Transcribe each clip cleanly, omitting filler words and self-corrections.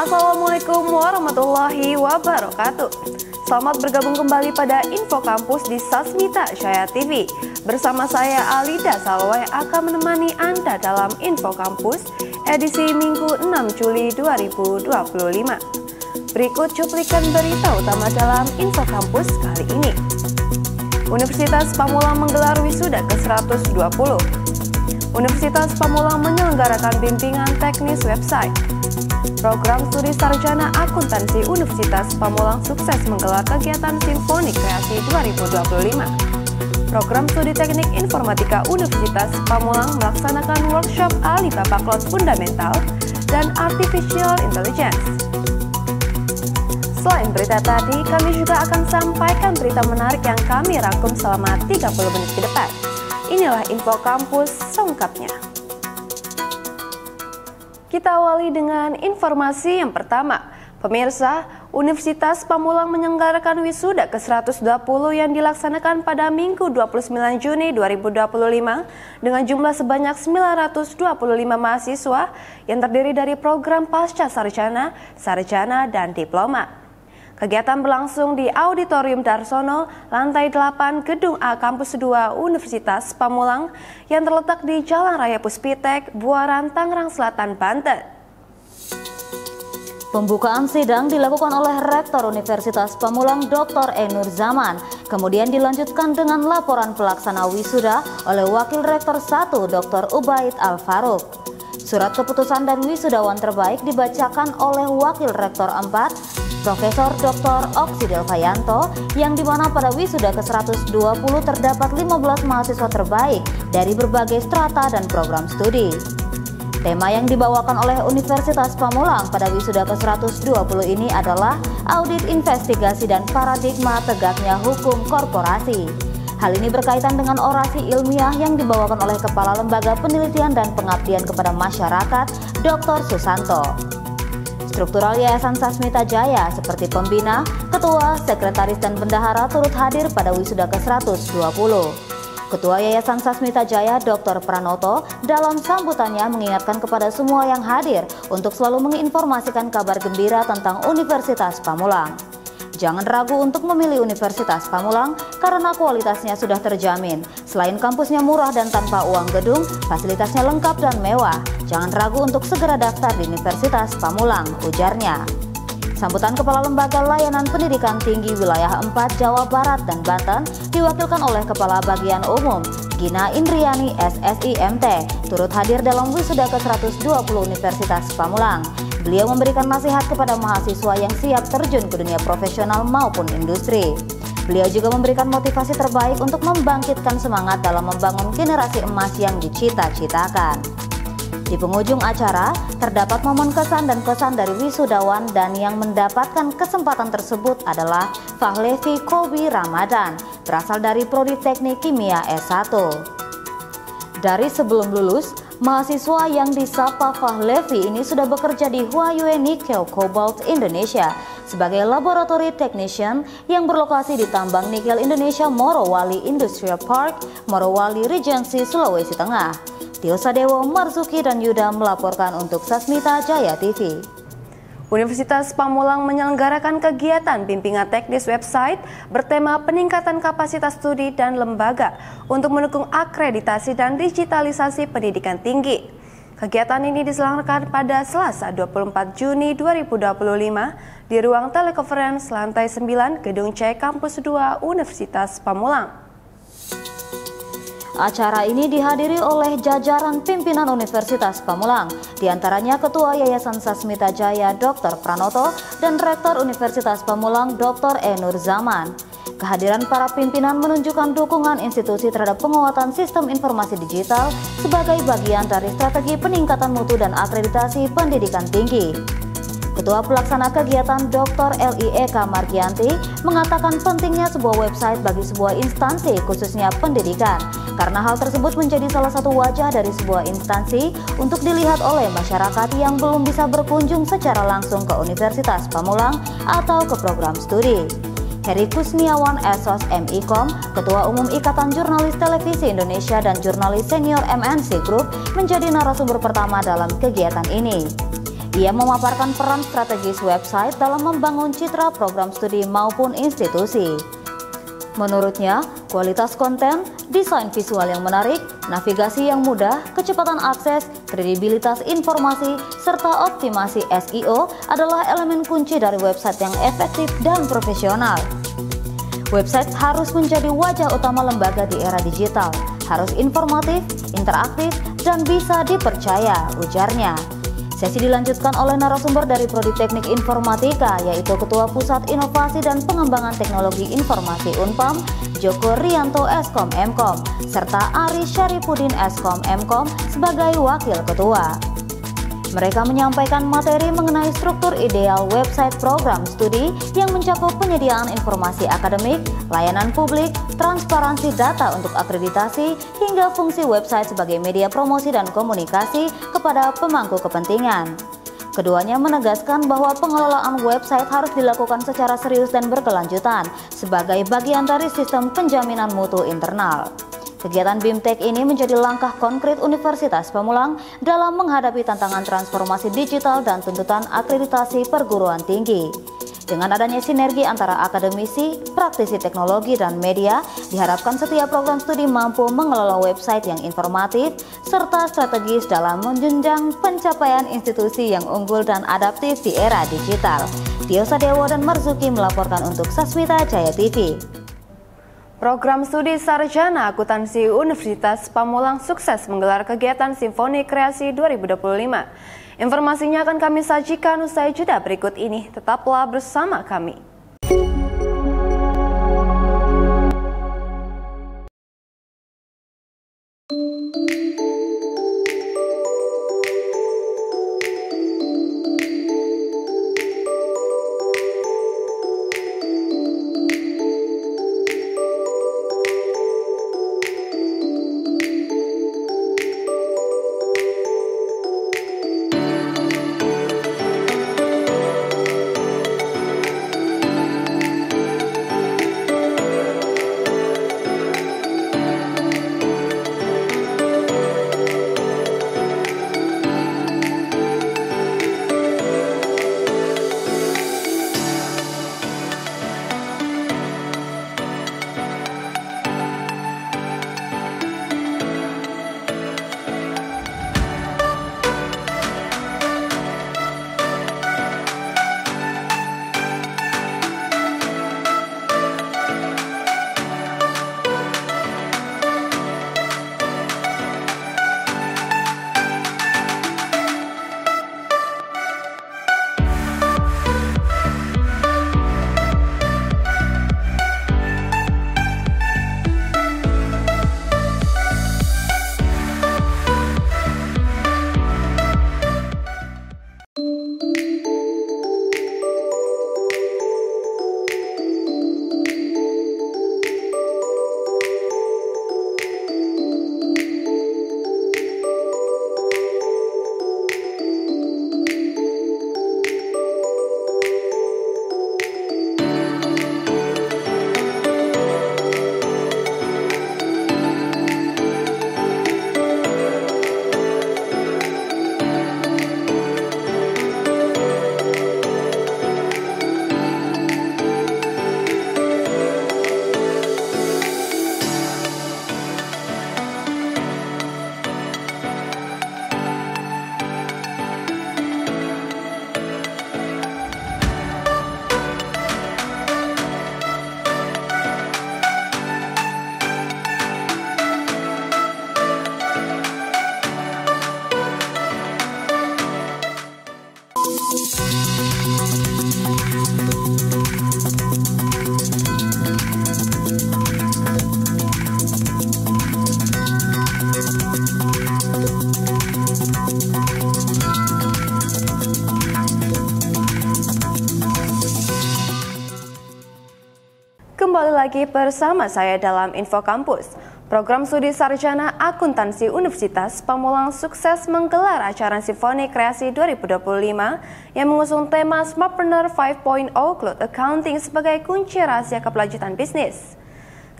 Assalamualaikum warahmatullahi wabarakatuh. Selamat bergabung kembali pada Info Kampus di Sasmita Jaya TV. Bersama saya Alida Salwa yang akan menemani Anda dalam Info Kampus edisi Minggu 6 Juli 2025. Berikut cuplikan berita utama dalam Info Kampus kali ini. Universitas Pamulang menggelar wisuda ke-120. Universitas Pamulang menyelenggarakan bimbingan teknis website. Program Studi Sarjana Akuntansi Universitas Pamulang sukses menggelar kegiatan Simfoni Kreasi 2025. Program Studi Teknik Informatika Universitas Pamulang melaksanakan workshop Alibaba Cloud Fundamental dan Artificial Intelligence. Selain berita tadi, kami juga akan sampaikan berita menarik yang kami rangkum selama 30 menit ke depan. Inilah Info Kampus selengkapnya. Kita awali dengan informasi yang pertama. Pemirsa, Universitas Pamulang menyelenggarakan wisuda ke-120 yang dilaksanakan pada Minggu 29 Juni 2025 dengan jumlah sebanyak 925 mahasiswa yang terdiri dari program pasca sarjana, sarjana, dan diploma. Kegiatan berlangsung di Auditorium Darsono, lantai 8, Gedung A Kampus 2 Universitas Pamulang yang terletak di Jalan Raya Puspitek, Buaran, Tangerang Selatan, Banten. Pembukaan sidang dilakukan oleh Rektor Universitas Pamulang Dr. Nur Zaman, kemudian dilanjutkan dengan laporan pelaksana wisuda oleh Wakil Rektor 1 Dr. Ubaid Al-Faruq. Surat keputusan dan wisudawan terbaik dibacakan oleh Wakil Rektor 4 Profesor Dr. Oksidil Fayanto, yang dimana pada wisuda ke-120 terdapat 15 mahasiswa terbaik dari berbagai strata dan program studi. Tema yang dibawakan oleh Universitas Pamulang pada wisuda ke-120 ini adalah audit investigasi dan paradigma tegaknya hukum korporasi. Hal ini berkaitan dengan orasi ilmiah yang dibawakan oleh Kepala Lembaga Penelitian dan Pengabdian kepada Masyarakat, Dr. Susanto. Struktural Yayasan Sasmita Jaya seperti pembina, ketua, sekretaris, dan bendahara turut hadir pada wisuda ke-120. Ketua Yayasan Sasmita Jaya Dr. Pranoto dalam sambutannya mengingatkan kepada semua yang hadir untuk selalu menginformasikan kabar gembira tentang Universitas Pamulang. Jangan ragu untuk memilih Universitas Pamulang karena kualitasnya sudah terjamin. Selain kampusnya murah dan tanpa uang gedung, fasilitasnya lengkap dan mewah. Jangan ragu untuk segera daftar di Universitas Pamulang, ujarnya. Sambutan Kepala Lembaga Layanan Pendidikan Tinggi Wilayah 4 Jawa Barat dan Banten diwakilkan oleh Kepala Bagian Umum Gina Indriani SSI MT turut hadir dalam wisuda ke-120 Universitas Pamulang. Beliau memberikan nasihat kepada mahasiswa yang siap terjun ke dunia profesional maupun industri. Beliau juga memberikan motivasi terbaik untuk membangkitkan semangat dalam membangun generasi emas yang dicita-citakan. Di penghujung acara, terdapat momen kesan dan pesan dari wisudawan, dan yang mendapatkan kesempatan tersebut adalah Fahlevi Kobi Ramadan, berasal dari Prodi Teknik Kimia S1. Dari sebelum lulus, mahasiswa yang disapa Fahlevi ini sudah bekerja di Huayue Nickel Cobalt Indonesia sebagai laboratory technician yang berlokasi di Tambang Nikel Indonesia Morowali Industrial Park, Morowali Regency, Sulawesi Tengah. Tio Sadewo, Marzuki, dan Yuda melaporkan untuk Sasmita Jaya TV. Universitas Pamulang menyelenggarakan kegiatan bimbingan teknis website bertema peningkatan kapasitas studi dan lembaga untuk mendukung akreditasi dan digitalisasi pendidikan tinggi. Kegiatan ini diselenggarakan pada Selasa 24 Juni 2025 di ruang telekonferensi lantai 9 Gedung C Kampus 2 Universitas Pamulang. Acara ini dihadiri oleh jajaran pimpinan Universitas Pamulang, diantaranya Ketua Yayasan Sasmita Jaya Dr. Pranoto dan Rektor Universitas Pamulang Dr. Nur Zaman. Kehadiran para pimpinan menunjukkan dukungan institusi terhadap penguatan sistem informasi digital sebagai bagian dari strategi peningkatan mutu dan akreditasi pendidikan tinggi. Ketua Pelaksana Kegiatan Dr. L.I.E.K. Margianti mengatakan pentingnya sebuah website bagi sebuah instansi khususnya pendidikan, karena hal tersebut menjadi salah satu wajah dari sebuah instansi untuk dilihat oleh masyarakat yang belum bisa berkunjung secara langsung ke Universitas Pamulang atau ke program studi. Heri Kusniawan Esos MIKOM, Ketua Umum Ikatan Jurnalis Televisi Indonesia dan Jurnalis Senior MNC Group, menjadi narasumber pertama dalam kegiatan ini. Ia memaparkan peran strategis website dalam membangun citra program studi maupun institusi. Menurutnya, kualitas konten, desain visual yang menarik, navigasi yang mudah, kecepatan akses, kredibilitas informasi, serta optimasi SEO adalah elemen kunci dari website yang efektif dan profesional. Website harus menjadi wajah utama lembaga di era digital, harus informatif, interaktif, dan bisa dipercaya, ujarnya. Sesi dilanjutkan oleh narasumber dari Prodi Teknik Informatika, yaitu Ketua Pusat Inovasi dan Pengembangan Teknologi Informasi Unpam, Joko Rianto Eskom Mkom, serta Ari Syarifudin Eskom Mkom sebagai Wakil Ketua. Mereka menyampaikan materi mengenai struktur ideal website program studi yang mencakup penyediaan informasi akademik, layanan publik, transparansi data untuk akreditasi, hingga fungsi website sebagai media promosi dan komunikasi kepada pemangku kepentingan. Keduanya menegaskan bahwa pengelolaan website harus dilakukan secara serius dan berkelanjutan sebagai bagian dari sistem penjaminan mutu internal. Kegiatan BIMTEK ini menjadi langkah konkret Universitas Pamulang dalam menghadapi tantangan transformasi digital dan tuntutan akreditasi perguruan tinggi. Dengan adanya sinergi antara akademisi, praktisi teknologi, dan media, diharapkan setiap program studi mampu mengelola website yang informatif serta strategis dalam menjunjang pencapaian institusi yang unggul dan adaptif di era digital. Tio Sadewo dan Marzuki melaporkan untuk Sasmita Jaya TV. Program Studi Sarjana Akuntansi Universitas Pamulang sukses menggelar kegiatan Simfoni Kreasi 2025. Informasinya akan kami sajikan usai jeda berikut ini. Tetaplah bersama kami. lagi bersama saya dalam Info Kampus. Program Studi Sarjana Akuntansi Universitas Pamulang sukses menggelar acara Simfoni Kreasi 2025 yang mengusung tema Smartpreneur 5.0 Cloud Accounting sebagai kunci rahasia keberlanjutan bisnis.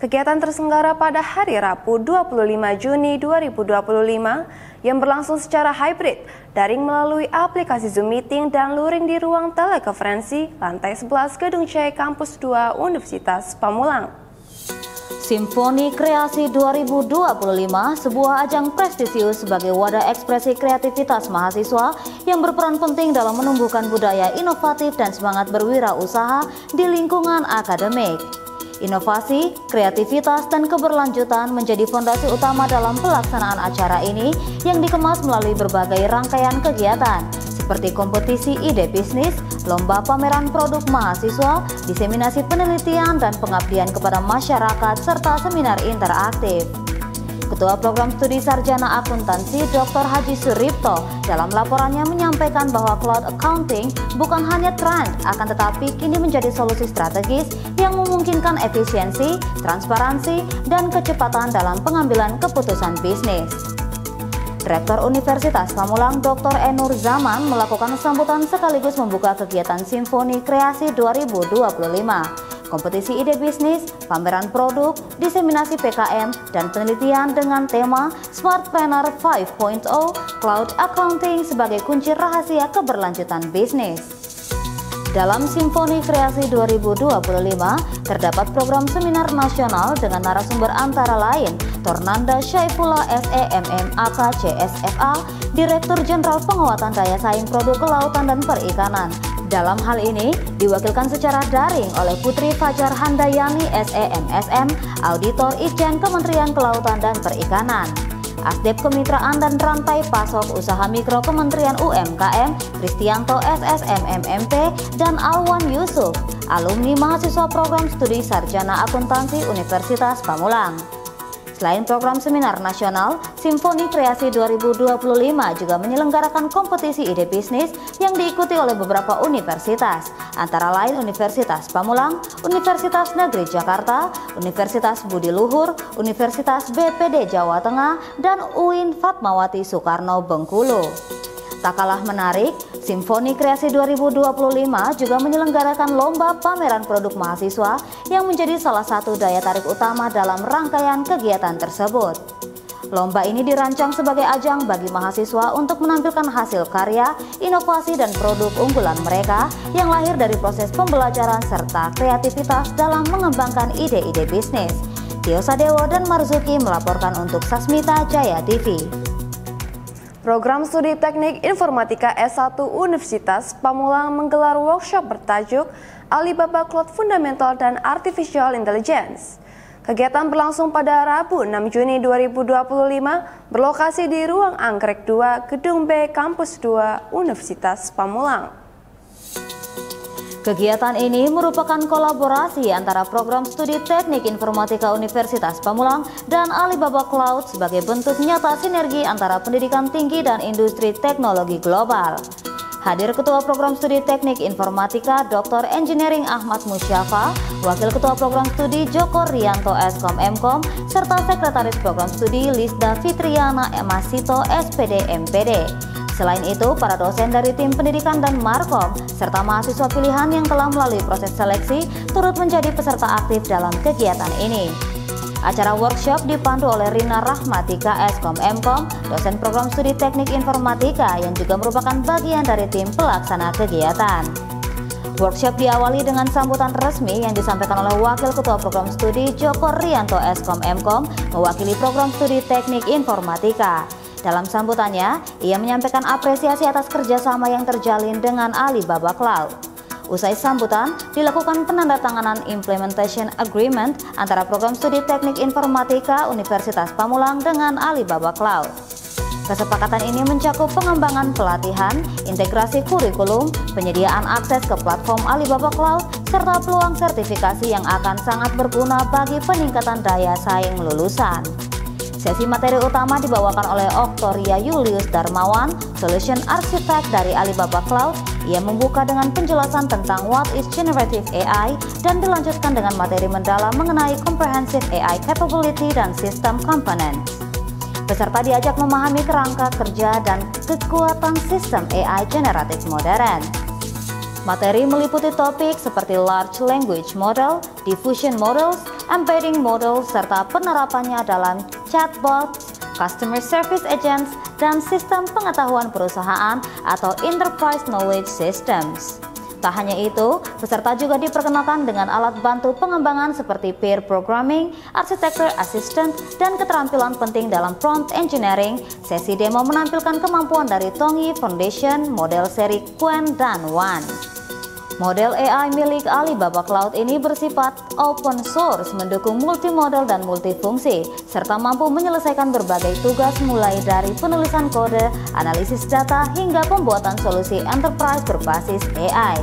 Kegiatan terselenggara pada hari Rabu 25 Juni 2025 yang berlangsung secara hybrid, daring melalui aplikasi Zoom Meeting dan luring di ruang telekonferensi lantai 11 Gedung C Kampus 2 Universitas Pamulang. Simfoni Kreasi 2025, sebuah ajang prestisius sebagai wadah ekspresi kreativitas mahasiswa yang berperan penting dalam menumbuhkan budaya inovatif dan semangat berwirausaha di lingkungan akademik. Inovasi, kreativitas, dan keberlanjutan menjadi fondasi utama dalam pelaksanaan acara ini yang dikemas melalui berbagai rangkaian kegiatan seperti kompetisi ide bisnis, lomba pameran produk mahasiswa, diseminasi penelitian dan pengabdian kepada masyarakat, serta seminar interaktif. Ketua Program Studi Sarjana Akuntansi Dr. Haji Suripto dalam laporannya menyampaikan bahwa cloud accounting bukan hanya tren, akan tetapi kini menjadi solusi strategis yang memungkinkan efisiensi, transparansi, dan kecepatan dalam pengambilan keputusan bisnis. Rektor Universitas Pamulang Dr. Enur Zaman melakukan sambutan sekaligus membuka kegiatan Simfoni Kreasi 2025. Kompetisi ide bisnis, pameran produk, diseminasi PKM, dan penelitian dengan tema Smartpreneur 5.0 Cloud Accounting sebagai kunci rahasia keberlanjutan bisnis. Dalam Simfoni Kreasi 2025, terdapat program seminar nasional dengan narasumber antara lain Tornanda Syaifullah SEMM AK CSFA, Direktur Jenderal Penguatan Daya Saing Produk Kelautan dan Perikanan. Dalam hal ini, diwakilkan secara daring oleh Putri Fajar Handayani SEMSM, Auditor Itjen Kementerian Kelautan dan Perikanan. Asdep Kemitraan dan Rantai Pasok Usaha Mikro Kementerian UMKM, Kristianto SSMMMP, dan Alwan Yusuf, alumni mahasiswa Program Studi Sarjana Akuntansi Universitas Pamulang. Selain program seminar nasional, Simfoni Kreasi 2025 juga menyelenggarakan kompetisi ide bisnis yang diikuti oleh beberapa universitas, antara lain Universitas Pamulang, Universitas Negeri Jakarta, Universitas Budi Luhur, Universitas BPD Jawa Tengah, dan UIN Fatmawati Soekarno Bengkulu. Tak kalah menarik, Simfoni Kreasi 2025 juga menyelenggarakan lomba pameran produk mahasiswa yang menjadi salah satu daya tarik utama dalam rangkaian kegiatan tersebut. Lomba ini dirancang sebagai ajang bagi mahasiswa untuk menampilkan hasil karya, inovasi, dan produk unggulan mereka yang lahir dari proses pembelajaran serta kreativitas dalam mengembangkan ide-ide bisnis. Tio Sadewo dan Marzuki melaporkan untuk Sasmita Jaya TV. Program Studi Teknik Informatika S1 Universitas Pamulang menggelar workshop bertajuk Alibaba Cloud Fundamental dan Artificial Intelligence. Kegiatan berlangsung pada Rabu 6 Juni 2025 berlokasi di Ruang Anggrek 2, Gedung B, Kampus 2, Universitas Pamulang. Kegiatan ini merupakan kolaborasi antara Program Studi Teknik Informatika Universitas Pamulang dan Alibaba Cloud sebagai bentuk nyata sinergi antara pendidikan tinggi dan industri teknologi global. Hadir Ketua Program Studi Teknik Informatika Dr. Engineering Ahmad Musyafa, Wakil Ketua Program Studi Joko Rianto Eskom Mkom, serta Sekretaris Program Studi Lisda Fitriana Masito SPD MPD. Selain itu, para dosen dari tim pendidikan dan Markom, serta mahasiswa pilihan yang telah melalui proses seleksi, turut menjadi peserta aktif dalam kegiatan ini. Acara workshop dipandu oleh Rina Rahmatika Eskom Mkom, dosen program studi teknik informatika yang juga merupakan bagian dari tim pelaksana kegiatan. Workshop diawali dengan sambutan resmi yang disampaikan oleh Wakil Ketua Program Studi Joko Rianto Eskom Mkom, mewakili program studi teknik informatika. Dalam sambutannya, ia menyampaikan apresiasi atas kerjasama yang terjalin dengan Alibaba Cloud. Usai sambutan, dilakukan penandatanganan Implementation Agreement antara Program Studi Teknik Informatika Universitas Pamulang dengan Alibaba Cloud. Kesepakatan ini mencakup pengembangan pelatihan, integrasi kurikulum, penyediaan akses ke platform Alibaba Cloud, serta peluang sertifikasi yang akan sangat berguna bagi peningkatan daya saing lulusan. Sesi materi utama dibawakan oleh Oktoria Julius Darmawan, Solution Architect dari Alibaba Cloud, Ia membuka dengan penjelasan tentang what is generative AI dan dilanjutkan dengan materi mendalam mengenai comprehensive AI capability dan system components. Peserta diajak memahami kerangka kerja dan kekuatan sistem AI generatif modern. Materi meliputi topik seperti large language model, diffusion models, embedding model, serta penerapannya dalam chatbots, customer service agents, dan sistem pengetahuan perusahaan atau enterprise knowledge systems. Tak hanya itu, peserta juga diperkenalkan dengan alat bantu pengembangan seperti pair programming, architecture assistant, dan keterampilan penting dalam prompt engineering. Sesi demo menampilkan kemampuan dari Tongyi Foundation, model seri Qwen dan Wan. Model AI milik Alibaba Cloud ini bersifat open source, mendukung multimodal dan multifungsi, serta mampu menyelesaikan berbagai tugas mulai dari penulisan kode, analisis data, hingga pembuatan solusi enterprise berbasis AI.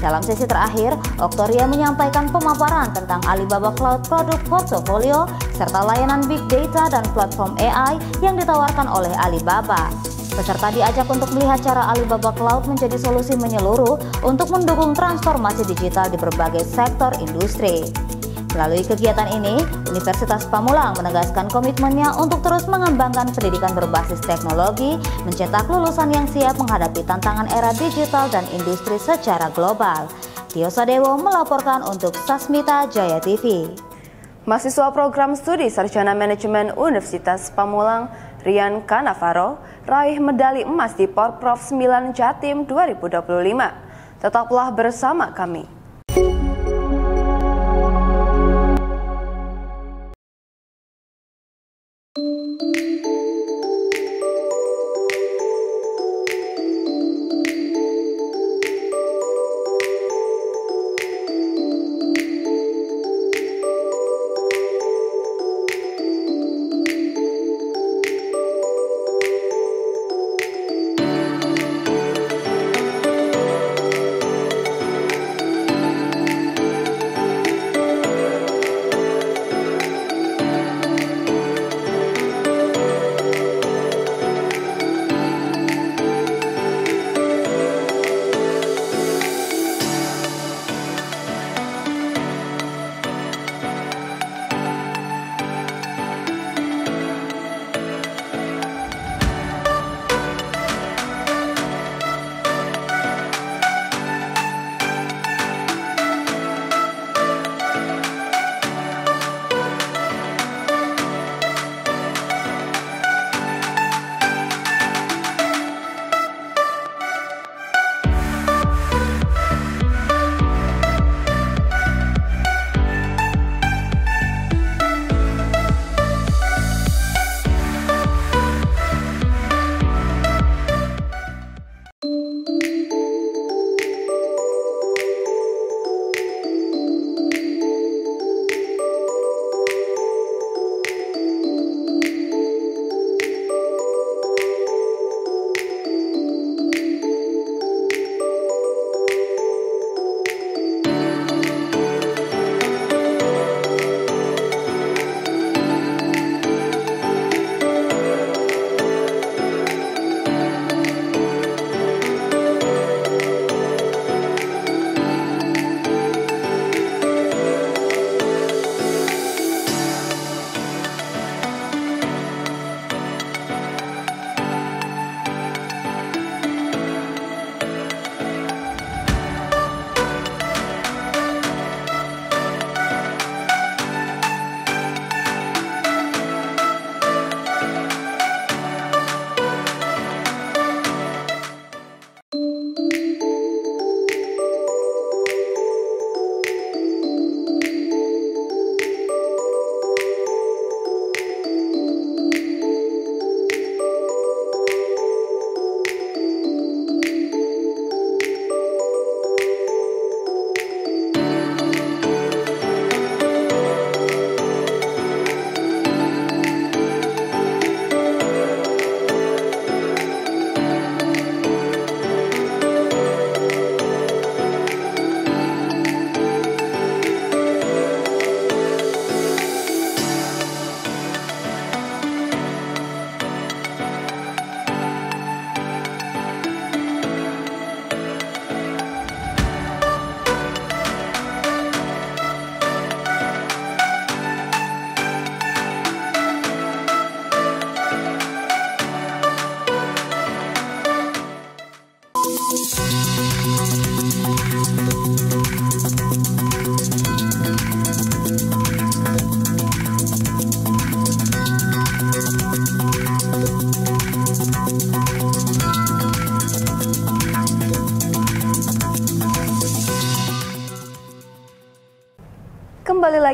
Dalam sesi terakhir, Oktoria menyampaikan pemaparan tentang Alibaba Cloud produk portofolio, serta layanan big data dan platform AI yang ditawarkan oleh Alibaba. Peserta diajak untuk melihat cara Alibaba Cloud menjadi solusi menyeluruh untuk mendukung transformasi digital di berbagai sektor industri. Melalui kegiatan ini, Universitas Pamulang menegaskan komitmennya untuk terus mengembangkan pendidikan berbasis teknologi, mencetak lulusan yang siap menghadapi tantangan era digital dan industri secara global. Tio Sadewo melaporkan untuk Sasmita Jaya TV. Mahasiswa program studi Sarjana Manajemen Universitas Pamulang, Rian Kanavaro, raih medali emas di Porprov 9 Jatim 2025. Tetaplah bersama kami.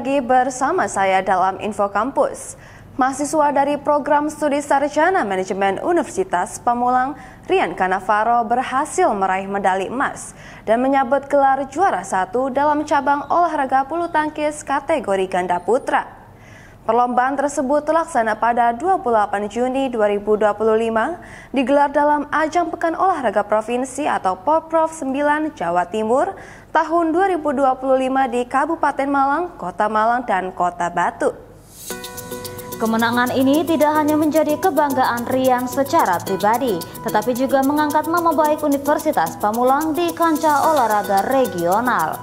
lagi bersama saya dalam Info Kampus. Mahasiswa dari Program Studi Sarjana Manajemen Universitas Pamulang, Rian Cannavaro berhasil meraih medali emas dan menyabet gelar juara 1 dalam cabang olahraga bulu tangkis kategori ganda putra. Perlombaan tersebut terlaksana pada 28 Juni 2025, digelar dalam ajang Pekan Olahraga Provinsi atau Porprov 9 Jawa Timur tahun 2025 di Kabupaten Malang, Kota Malang, dan Kota Batu. Kemenangan ini tidak hanya menjadi kebanggaan Rian secara pribadi, tetapi juga mengangkat nama baik Universitas Pamulang di kancah olahraga regional.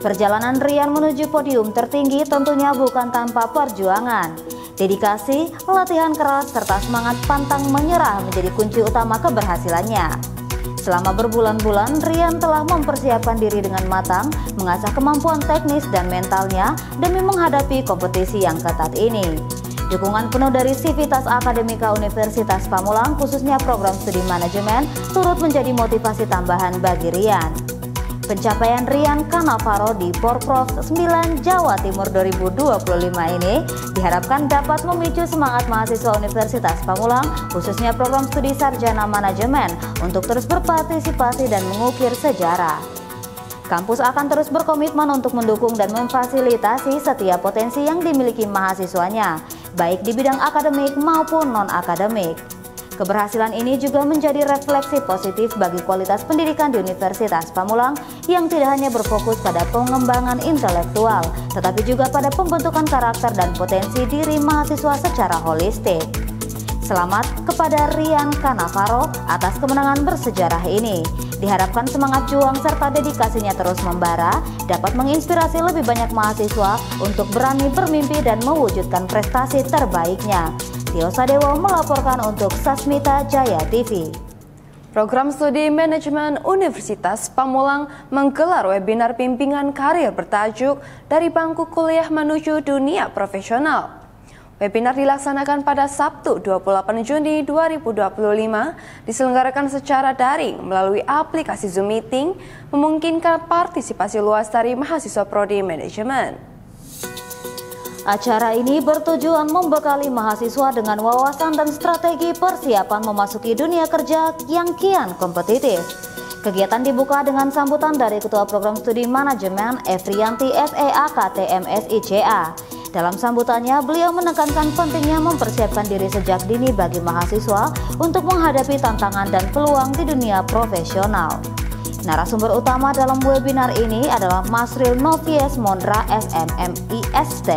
Perjalanan Rian menuju podium tertinggi tentunya bukan tanpa perjuangan. Dedikasi, latihan keras, serta semangat pantang menyerah menjadi kunci utama keberhasilannya. Selama berbulan-bulan, Rian telah mempersiapkan diri dengan matang, mengasah kemampuan teknis dan mentalnya demi menghadapi kompetisi yang ketat ini. Dukungan penuh dari Sivitas Akademika Universitas Pamulang, khususnya program studi manajemen, turut menjadi motivasi tambahan bagi Rian. Pencapaian Rian Cannavaro di Porprov 9 Jawa Timur 2025 ini diharapkan dapat memicu semangat mahasiswa Universitas Pamulang, khususnya program studi sarjana manajemen, untuk terus berpartisipasi dan mengukir sejarah. Kampus akan terus berkomitmen untuk mendukung dan memfasilitasi setiap potensi yang dimiliki mahasiswanya, baik di bidang akademik maupun non-akademik. Keberhasilan ini juga menjadi refleksi positif bagi kualitas pendidikan di Universitas Pamulang yang tidak hanya berfokus pada pengembangan intelektual, tetapi juga pada pembentukan karakter dan potensi diri mahasiswa secara holistik. Selamat kepada Rian Cannavaro atas kemenangan bersejarah ini. Diharapkan semangat juang serta dedikasinya terus membara dapat menginspirasi lebih banyak mahasiswa untuk berani bermimpi dan mewujudkan prestasi terbaiknya. Tio Sadewo melaporkan untuk Sasmita Jaya TV. Program Studi Manajemen Universitas Pamulang menggelar webinar bimbingan karir bertajuk Dari Bangku Kuliah Menuju Dunia Profesional. Webinar dilaksanakan pada Sabtu 28 Juni 2025, diselenggarakan secara daring melalui aplikasi Zoom Meeting, memungkinkan partisipasi luas dari mahasiswa Prodi Manajemen. Acara ini bertujuan membekali mahasiswa dengan wawasan dan strategi persiapan memasuki dunia kerja yang kian kompetitif. Kegiatan dibuka dengan sambutan dari Ketua Program Studi Manajemen Efrianti SEAKT MSICA. Dalam sambutannya, beliau menekankan pentingnya mempersiapkan diri sejak dini bagi mahasiswa untuk menghadapi tantangan dan peluang di dunia profesional. Narasumber utama dalam webinar ini adalah Masril Novies Mondra SMMIST,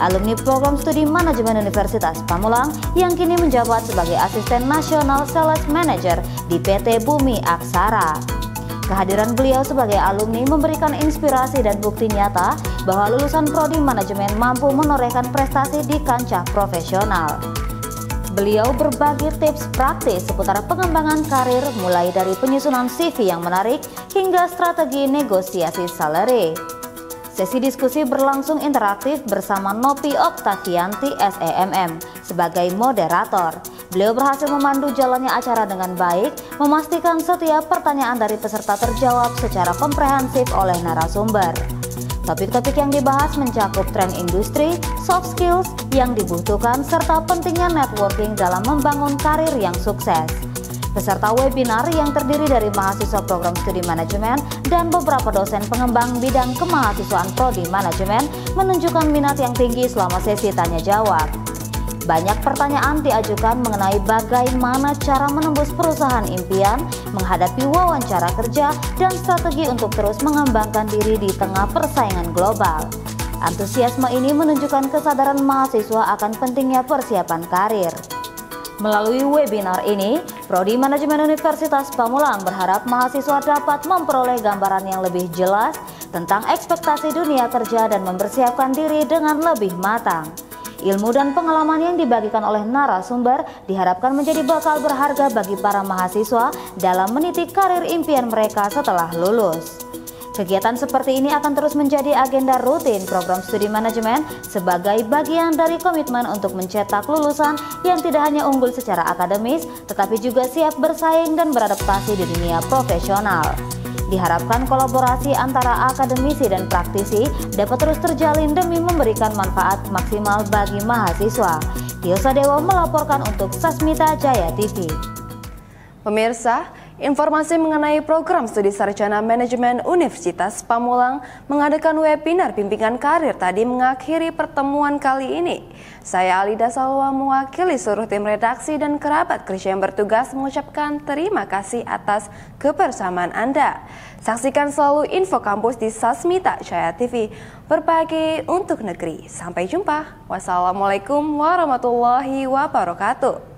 alumni Program Studi Manajemen Universitas Pamulang yang kini menjabat sebagai Asisten Nasional Sales Manager di PT Bumi Aksara. Kehadiran beliau sebagai alumni memberikan inspirasi dan bukti nyata bahwa lulusan Prodi Manajemen mampu menorehkan prestasi di kancah profesional. Beliau berbagi tips praktis seputar pengembangan karir, mulai dari penyusunan CV yang menarik hingga strategi negosiasi salary. Sesi diskusi berlangsung interaktif bersama Nopi Oktavianti SEMM sebagai moderator. Beliau berhasil memandu jalannya acara dengan baik, memastikan setiap pertanyaan dari peserta terjawab secara komprehensif oleh narasumber. Topik-topik yang dibahas mencakup tren industri, soft skills yang dibutuhkan, serta pentingnya networking dalam membangun karir yang sukses. Peserta webinar yang terdiri dari mahasiswa program studi manajemen dan beberapa dosen pengembang bidang kemahasiswaan Prodi Manajemen menunjukkan minat yang tinggi selama sesi tanya jawab. Banyak pertanyaan diajukan mengenai bagaimana cara menembus perusahaan impian, menghadapi wawancara kerja, dan strategi untuk terus mengembangkan diri di tengah persaingan global. Antusiasme ini menunjukkan kesadaran mahasiswa akan pentingnya persiapan karir. Melalui webinar ini, Prodi Manajemen Universitas Pamulang berharap mahasiswa dapat memperoleh gambaran yang lebih jelas tentang ekspektasi dunia kerja dan mempersiapkan diri dengan lebih matang. Ilmu dan pengalaman yang dibagikan oleh narasumber diharapkan menjadi bekal berharga bagi para mahasiswa dalam meniti karir impian mereka setelah lulus. Kegiatan seperti ini akan terus menjadi agenda rutin program studi manajemen sebagai bagian dari komitmen untuk mencetak lulusan yang tidak hanya unggul secara akademis, tetapi juga siap bersaing dan beradaptasi di dunia profesional. Diharapkan kolaborasi antara akademisi dan praktisi dapat terus terjalin demi memberikan manfaat maksimal bagi mahasiswa. Tio Sadewo melaporkan untuk Sasmita Jaya TV. Pemirsa, informasi mengenai program studi sarjana manajemen Universitas Pamulang mengadakan webinar bimbingan karir tadi mengakhiri pertemuan kali ini. Saya Alida Salwa mewakili seluruh tim redaksi dan kerabat kerja yang bertugas mengucapkan terima kasih atas kebersamaan Anda. Saksikan selalu info kampus di Sasmita Jaya TV, berbagi untuk negeri. Sampai jumpa. Wassalamualaikum warahmatullahi wabarakatuh.